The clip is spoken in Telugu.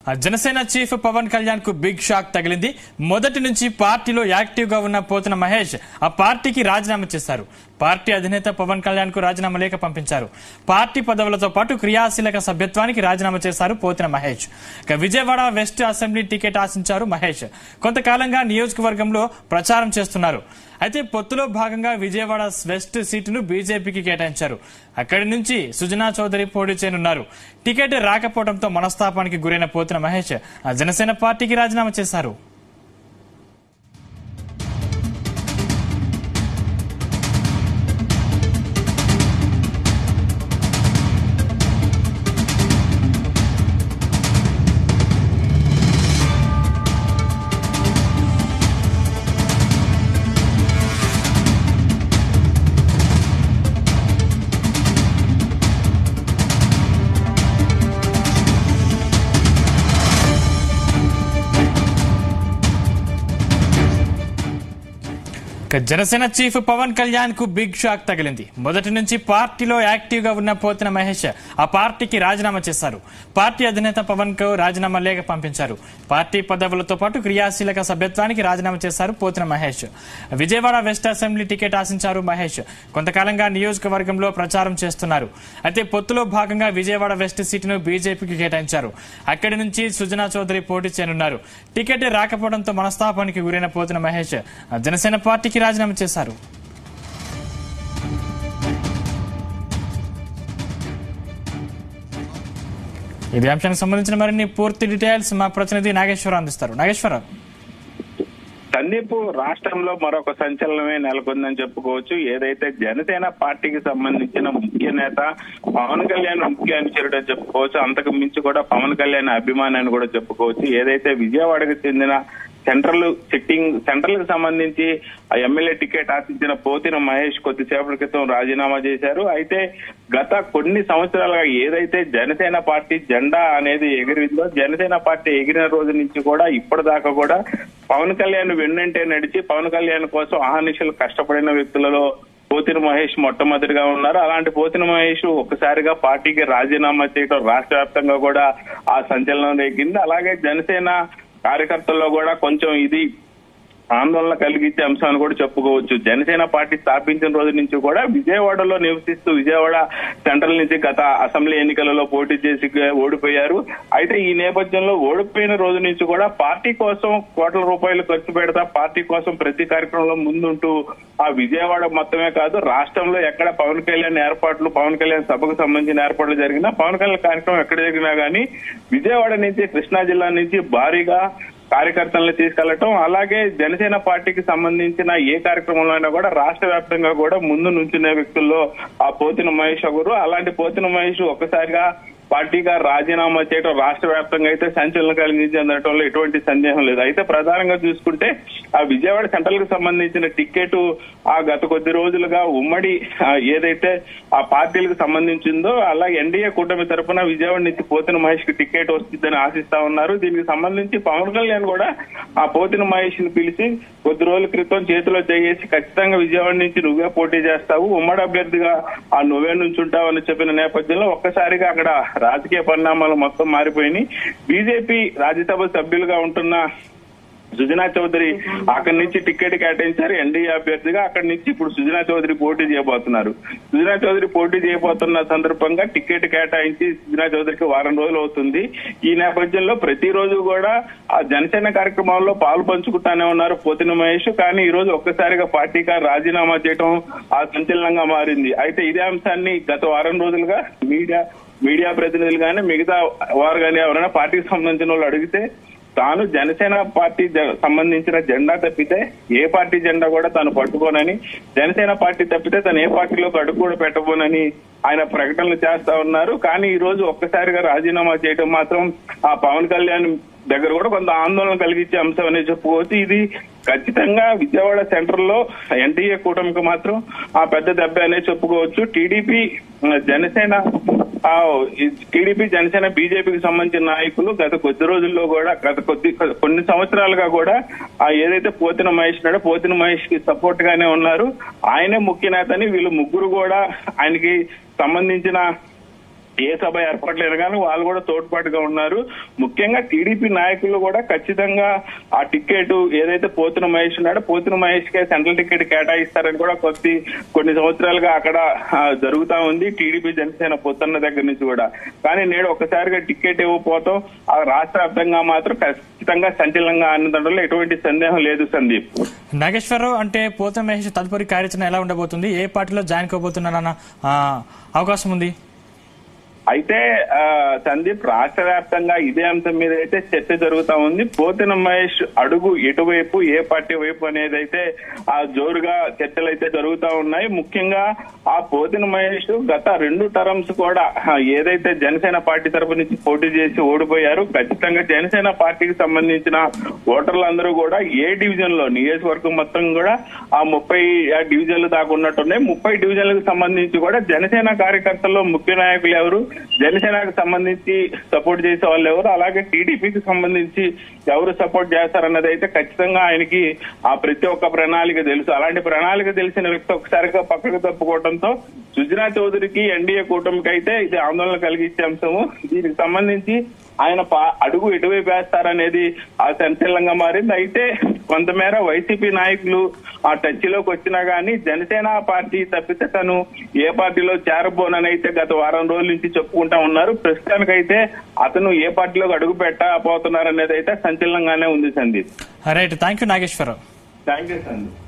జనసేన చీఫ్ పవన్ కళ్యాణ్ కు బిగ్ షాక్ తగిలింది. మొదటి నుంచి పార్టీలో యాక్టివ్ గా ఉన్న పోతున్న మహేష్ ఆ పార్టీకి రాజీనామా చేశారు. పార్టీ అధినేత పవన్ కళ్యాణ్ కు రాజీనామా లేఖ పంపించారు. పార్టీ పదవులతో పాటు క్రియాశీలక సభ్యత్వానికి రాజీనామా చేశారు పోతున్న Mahesh. Vijayawada west assembly ticket ఆశించారు మహేష్. కొంతకాలంగా నియోజకవర్గంలో ప్రచారం చేస్తున్నారు. అయితే పొత్తులో భాగంగా విజయవాడ వెస్ట్ సీటును బీజేపీకి కేటాయించారు. అక్కడి నుంచి సుజనా చౌదరి పోటీ చేయనున్నారు. టికెట్ రాకపోవడంతో మనస్తాపానికి గురైన పోతున్న మహేష్ జనసేన పార్టీకి రాజీనామా చేశారు. జనసేన చీఫ్ పవన్ కళ్యాణ్ కు బిగ్ షాక్ తగిలింది. మొదటి నుంచి పార్టీలో యాక్టివ్ గా ఉన్న పోతున్న మహేష్ ఆ పార్టీకి రాజీనామా చేశారు. పార్టీ అధినేత పవన్ కు రాజీనామా లేఖ పంపించారు. పార్టీ పదవులతో పాటు క్రియాశీలక సభ్యత్వానికి రాజీనామా చేశారు పోతున్న Mahesh. Vijayawada west assembly ticket ఆశించారు మహేష్. కొంతకాలంగా నియోజకవర్గంలో ప్రచారం చేస్తున్నారు. అయితే పొత్తులో భాగంగా విజయవాడ వెస్ట్ సీటును బీజేపీకి కేటాయించారు. అక్కడి నుంచి సుజనా చౌదరి పోటీ చేయనున్నారు. టికెట్ రాకపోవడంతో మనస్తాపానికి గురైన పోతున్న మహేష్ జనసేన పార్టీకి రాజీనామా చేశారు. ఇదే అంశానికి సంబంధించిన మరిన్ని పూర్తి డీటెయిల్స్ మా ప్రతినిధి నాగేశ్వరరావు అందిస్తారు. నాగేశ్వరరావు, సందీప్, రాష్ట్రంలో మరొక సంచలనమే నెలకొందని చెప్పుకోవచ్చు. ఏదైతే జనసేన పార్టీకి సంబంధించిన ముఖ్య నేత పవన్ కళ్యాణ్ ముఖ్య అనుచరుడు అని చెప్పుకోవచ్చు. అంతకు మించి కూడా పవన్ కళ్యాణ్ అభిమాని అని కూడా చెప్పుకోవచ్చు. ఏదైతే విజయవాడకు చెందిన సెంట్రల్ కి సంబంధించి ఎమ్మెల్యే టికెట్ ఆశించిన పోతిన మహేష్ కొద్దిసేపటి క్రితం రాజీనామా చేశారు. అయితే గత కొన్ని సంవత్సరాలుగా ఏదైతే జనసేన పార్టీ జెండా అనేది ఎగిరిందో, జనసేన పార్టీ ఎగిరిన రోజు నుంచి కూడా ఇప్పటిదాకా కూడా పవన్ కళ్యాణ్ వెన్నంటే నడిచి పవన్ కళ్యాణ్ కోసం అహర్నిశలు కష్టపడిన వ్యక్తులలో పోతిన మహేష్ మొట్టమొదటిగా ఉన్నారు. అలాంటి పోతిన మహేష్ ఒక్కసారిగా పార్టీకి రాజీనామా చేయడం రాష్ట్ర వ్యాప్తంగా కూడా ఆ సంచలనం రేగింది. అలాగే జనసేన కార్యకర్తల్లో కూడా కొంచెం ఇది ఆందోళన కలిగించే అంశాన్ని కూడా చెప్పుకోవచ్చు. జనసేన పార్టీ స్థాపించిన రోజు నుంచి కూడా విజయవాడలో నివసిస్తూ విజయవాడ సెంట్రల్ నుంచి గత అసెంబ్లీ ఎన్నికలలో పోటీ చేసి ఓడిపోయారు. అయితే ఈ నేపథ్యంలో ఓడిపోయిన రోజు నుంచి కూడా పార్టీ కోసం కోట్ల రూపాయలు ఖర్చు పెడతా పార్టీ కోసం ప్రతి కార్యక్రమంలో ముందుంటూ ఆ విజయవాడ మొత్తమే కాదు రాష్ట్రంలో ఎక్కడ పవన్ కళ్యాణ్ ఏర్పాట్లు, పవన్ కళ్యాణ్ సభకు సంబంధించిన ఏర్పాట్లు జరిగినా, పవన్ కళ్యాణ్ కార్యక్రమం ఎక్కడ జరిగినా గానీ విజయవాడ నుంచి కృష్ణా జిల్లా నుంచి భారీగా కార్యకర్తలను తీసుకెళ్లటం, అలాగే జనసేన పార్టీకి సంబంధించిన ఏ కార్యక్రమంలో అయినా కూడా రాష్ట్ర వ్యాప్తంగా కూడా ముందు నుంచునే వ్యక్తుల్లో ఆ పోతిన మహేష్ ఒకరు. అలాంటి పోతిన మహేష్ ఒక్కసారిగా పార్టీగా రాజీనామా చేయడం రాష్ట్ర వ్యాప్తంగా అయితే సంచలనం కలిగించడంలో ఎటువంటి సందేహం లేదు. అయితే ప్రధానంగా చూసుకుంటే ఆ విజయవాడ సెంట్రల్ కి సంబంధించిన టికెట్ ఆ గత కొద్ది రోజులుగా ఉమ్మడి ఏదైతే ఆ పార్టీలకు సంబంధించిందో అలాగే ఎన్డీఏ కూటమి తరఫున విజయవాడ నుంచి పోతిన మహేష్ కి టికెట్ వస్తుందని ఆశిస్తా ఉన్నారు. దీనికి సంబంధించి పవన్ కళ్యాణ్ కూడా ఆ పోతిన మహేష్ ని పిలిచి కొద్ది రోజుల క్రితం చేతిలో చేసి ఖచ్చితంగా విజయవాడ నుంచి నువ్వే పోటీ చేస్తావు, ఉమ్మడి అభ్యర్థిగా ఆ నువ్వే నుంచుంటావు అని చెప్పిన నేపథ్యంలో ఒక్కసారిగా అక్కడ రాజకీయ పరిణామాలు మొత్తం మారిపోయినాయి. బీజేపీ రాజ్యసభ సభ్యులుగా ఉంటున్న సుజనా చౌదరి అక్కడి నుంచి టికెట్ కేటాయించారు ఎన్డీఏ అభ్యర్థిగా. అక్కడి నుంచి ఇప్పుడు సుజనా చౌదరి పోటీ చేయబోతున్నారు. సుజనా చౌదరి పోటీ చేయబోతున్న సందర్భంగా టికెట్ కేటాయించి సుజనా చౌదరికి వారం రోజులు అవుతుంది. ఈ నేపథ్యంలో ప్రతిరోజు కూడా ఆ జనసేన కార్యక్రమాల్లో పాలు పంచుకుంటానే ఉన్నారు పోతిన మహేష్. కానీ ఈ రోజు ఒక్కసారిగా పార్టీగా రాజీనామా చేయడం ఆ సంచలనంగా మారింది. అయితే ఇదే అంశాన్ని గత వారం రోజులుగా మీడియా ప్రతినిధులు కానీ మిగతా వారు కానీ ఎవరైనా పార్టీకి సంబంధించిన వాళ్ళు అడిగితే తాను జనసేన పార్టీ సంబంధించిన జెండా తప్పితే ఏ పార్టీ జెండా కూడా తాను పట్టుకోనని, జనసేన పార్టీ తప్పితే తను ఏ పార్టీలోకి అడుగు కూడా పెట్టబోనని ఆయన ప్రకటనలు చేస్తా ఉన్నారు. కానీ ఈ రోజు ఒక్కసారిగా రాజీనామా చేయడం మాత్రం ఆ పవన్ కళ్యాణ్ దగ్గర కూడా కొంత ఆందోళన కలిగించే అంశం అనేది చెప్పుకోవచ్చు. ఇది ఖచ్చితంగా విజయవాడ సెంట్రల్ లో ఎన్డీఏ కూటమికి మాత్రం ఆ పెద్ద దెబ్బ అనేది చెప్పుకోవచ్చు. టీడీపీ జనసేన బీజేపీకి సంబంధించిన నాయకులు గత కొద్ది రోజుల్లో కూడా కొన్ని సంవత్సరాలుగా కూడా ఏదైతే పోతిన మహేష్ నాడో పోతిన మహేష్ కి సపోర్ట్ గానే ఉన్నారు. ఆయనే ముఖ్య నేతని వీళ్ళు ముగ్గురు కూడా ఆయనకి సంబంధించిన ఏ సభ ఏర్పడలేదు కానీ వాళ్ళు కూడా తోడ్పాటుగా ఉన్నారు. ముఖ్యంగా టీడీపీ నాయకులు కూడా ఖచ్చితంగా ఆ టికెట్ ఏదైతే పోతున మహేష్ ఉన్నాడో పోతున మహేష్ కే సెంట్రల్ టికెట్ కేటాయిస్తారని కూడా కొన్ని సంవత్సరాలుగా అక్కడ జరుగుతా ఉంది టీడీపీ జనసేన పొత్తున్న దగ్గర నుంచి కూడా. కానీ నేడు ఒక్కసారిగా టికెట్ ఇవ్వకపోతాం ఆ రాష్ట్ర వ్యాప్తంగా మాత్రం ఖచ్చితంగా సంచలనంగా ఆనందంలో ఎటువంటి సందేహం లేదు. సందీప్, నాగేశ్వరరావు అంటే పోతున మహేష్ తదుపరి కార్యాచరణ ఎలా ఉండబోతుంది? ఏ పార్టీలో జాయిన్ కాబోతున్నారన్న అవకాశం ఉంది? అయితే సందీప్, రాష్ట్ర వ్యాప్తంగా ఇదే అంశం మీద అయితే చర్చ జరుగుతా ఉంది. పోతిన మహేష్ అడుగు ఎటువైపు, ఏ పార్టీ వైపు అనేది అయితే జోరుగా చర్చలు అయితే జరుగుతా ఉన్నాయి. ముఖ్యంగా ఆ పోతిన మహేష్ గత 2 టర్మ్స్ కూడా ఏదైతే జనసేన పార్టీ తరపు నుంచి పోటీ చేసి ఓడిపోయారు. ఖచ్చితంగా జనసేన పార్టీకి సంబంధించిన ఓటర్లందరూ కూడా ఏ డివిజన్ లో నియోజకవర్గం మొత్తం కూడా ఆ 30 డివిజన్లు దాకా ఉన్నట్టున్నాయి. 30 డివిజన్లకు సంబంధించి కూడా జనసేన కార్యకర్తల్లో ముఖ్య నాయకులు ఎవరు, జనసేనకు సంబంధించి సపోర్ట్ చేసే వాళ్ళు ఎవరు, అలాగే టీడీపీకి సంబంధించి ఎవరు సపోర్ట్ చేస్తారన్నది అయితే ఖచ్చితంగా ఆయనకి ఆ ప్రతి ఒక్క ప్రణాళిక తెలుసు. అలాంటి ప్రణాళిక తెలిసిన వ్యక్తి ఒకసారిగా పక్కకు తప్పుకోవడంతో సుజనా చౌదరికి ఎన్డీఏ కూటమికి అయితే ఇది ఆందోళన కలిగించే అంశము. దీనికి సంబంధించి ఆయన అడుగు ఎటువైపు వేస్తారనేది ఆ సంచలనంగా మారింది. అయితే కొంతమేర వైసీపీ నాయకులు ఆ టచ్ లోకి వచ్చినా గానీ జనసేన పార్టీ తప్పితే తను ఏ పార్టీలో చేరబోననైతే గత వారం రోజుల నుంచి చెప్పుకుంటా ఉన్నారు. ప్రస్తుతానికైతే అతను ఏ పార్టీలోకి అడుగు పెట్టబోతున్నారనేది అయితే సంచలనంగానే ఉంది. Sandeep, right, thank you Nageswararao. Thank you Sandeep.